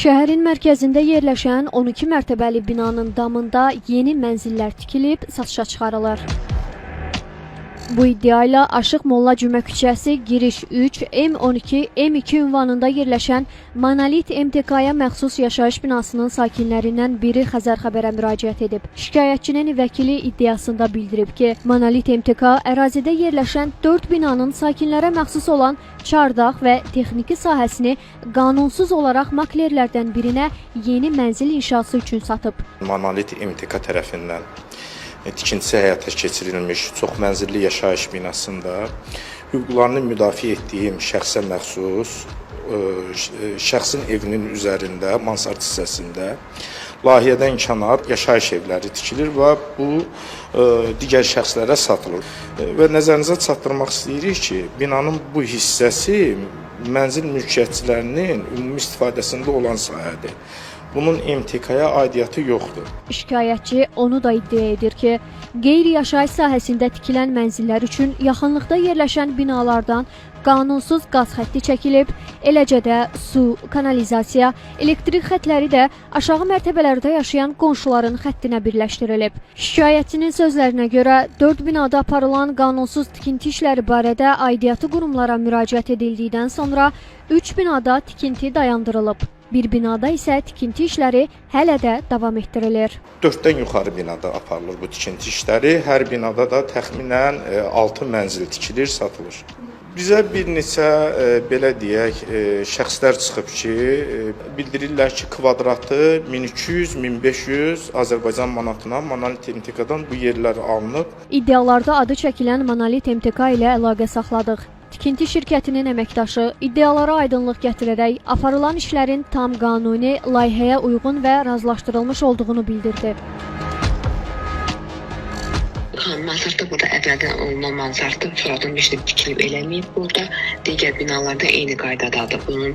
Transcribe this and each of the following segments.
Şəhərin mərkəzində yerləşən 12 mərtəbəli binanın damında yeni mənzillər tikilib, satışa çıxarılır. Bu iddiayla Aşıq Molla Cümə küçəsi giriş 3, M12, M2 ünvanında yerləşən Monolit MTK-ya məxsus yaşayış binasının sakinlərindən biri Xəzər xəbərə müraciət edib. Şikayətçinin vəkili iddiasında bildirib ki, Monolit MTK ərazidə yerləşən 4 binanın sakinlərə məxsus olan çardaq və texniki sahəsini qanunsuz olaraq maklerlərdən birinə yeni mənzil inşası üçün satıb. Monolit MTK tərəfindən tikintisi həyata keçirilmiş çox mənzilli yaşayış binasında hüquqlarını müdafiə etdiyim şəxsə məxsus şəxsin evinin üzərində, mansard hissəsində layihədən kənar yaşayış evləri tikilir və bu digər şəxslərə satılır. Və nəzərinizə çatdırmaq istəyirik ki, binanın bu hissəsi mənzil mülkiyyətçilərinin ümumi istifadəsində olan sahədir. Bunun MTK-ya aidiyyatı yoxdur. Şikayətçi onu da iddia edir ki, qeyri-yaşayış sahəsində tikilən mənzillər üçün yaxınlıqda yerləşən binalardan qanunsuz qaz xətti çəkilib, eləcə də su, kanalizasiya, elektrik xətləri də aşağı mərtəbələrdə yaşayan qonşuların xəttinə birləşdirilib. Şikayətçinin sözlərinə görə 4 binada aparılan qanunsuz tikinti işləri barədə aidiyyatı qurumlara müraciət edildikdən sonra 3 binada tikinti dayandırılıb. Bir binada isə tikinti işləri hələ də davam etdirilir. 4-dən yuxarı binada aparılır bu tikinti işləri. Hər binada da təxminən 6 mənzil tikilir, satılır. Bizə bir neçə belə deyək şəxslər çıxıb ki, bildirirlər ki, kvadratı 1200-1500 Azərbaycan manatına Monolit MTK-dan bu yerlər alınıb. İddialarda adı çəkilən Monolit MTK ilə əlaqə saxladıq. Tikinti şirkətinin əməkdaşı iddialara aydınlıq gətirərək aparılan işlərin tam qanuni, layihəyə uyğun və razılaşdırılmış olduğunu bildirdi. Mansardda burada əvvəldən olunan mansardda sonradan bir tikilib eləməyib burada. Digər binalarda eyni qaydadadır. Bunun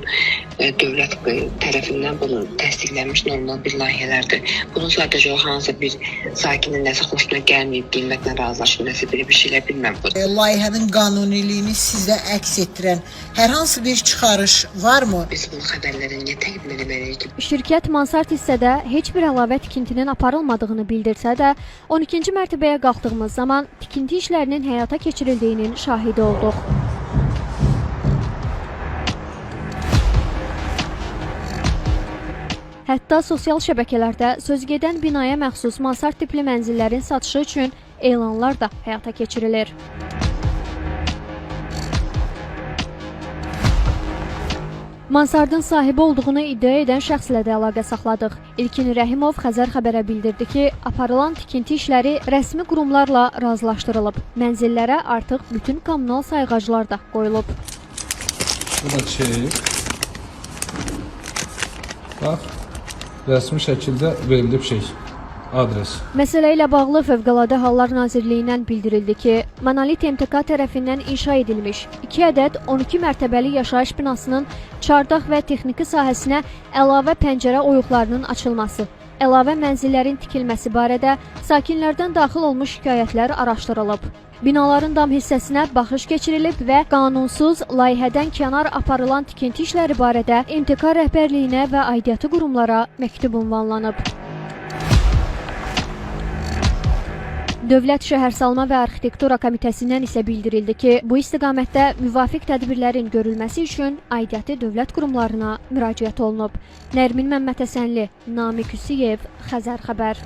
dövlət tərəfindən bunun təsdiqlənmiş normal bir layihələrdir. Bunun sadəcə o hansısa bir sakinin nəsə xoşuna gəlməyib, qiymətlə razılaşıb, nəsə bir şeylə bilməm. Layihənin qanuniliyini sizdə əks etdirən hər hansı bir çıxarış varmı? Biz bu xəbərləri niyə təqdim etməliyik ki? Şirkət mansard hissədə heç bir əlavə tikintinin aparılmadığını bildirsə də, 12-ci mərtəbəyə qalxdığımız zaman tikinti işlərinin həyata keçirildiyinin şahidi olduq. Hətta sosial şəbəkələrdə sözgedən binaya məxsus mansard tipli mənzillərin satışı üçün elanlar da həyata keçirilir. Mansardın sahibi olduğunu iddia edən şəxslə də əlaqə saxladıq. İlkin Rəhimov Xəzər xəbərə bildirdi ki, aparılan tikinti işləri rəsmi qurumlarla razılaşdırılıb. Mənzillərə artıq bütün kommunal sayğaclar da qoyulub. Bu da çek. Bax, rəsmi şəkildə verilib adres. Məsələ ilə bağlı Fövqəladə Hallar Nazirliyindən bildirildi ki, Monolit MTK tərəfindən inşa edilmiş 2 ədəd 12 mərtəbəli yaşayış binasının çardaq və texniki sahəsinə əlavə pəncərə oyuqlarının açılması, əlavə mənzillərin tikilməsi barədə sakinlərdən daxil olmuş şikayətlər araşdırılıb. Binaların dam hissəsinə baxış keçirilib və qanunsuz layihədən kənar aparılan tikinti işləri barədə MTK rəhbərliyinə və aidiyyatı qurumlara məktub ünvanlanıb. Dövlət Şəhərsalma və Arxitektura Komitəsindən isə bildirildi ki, bu istiqamətdə müvafiq tədbirlərin görülməsi üçün aidiyyatı dövlət qurumlarına müraciət olunub. Nərmin Məmmədhəsənli, Namiq Hüsiyev, Xəzər xəbər.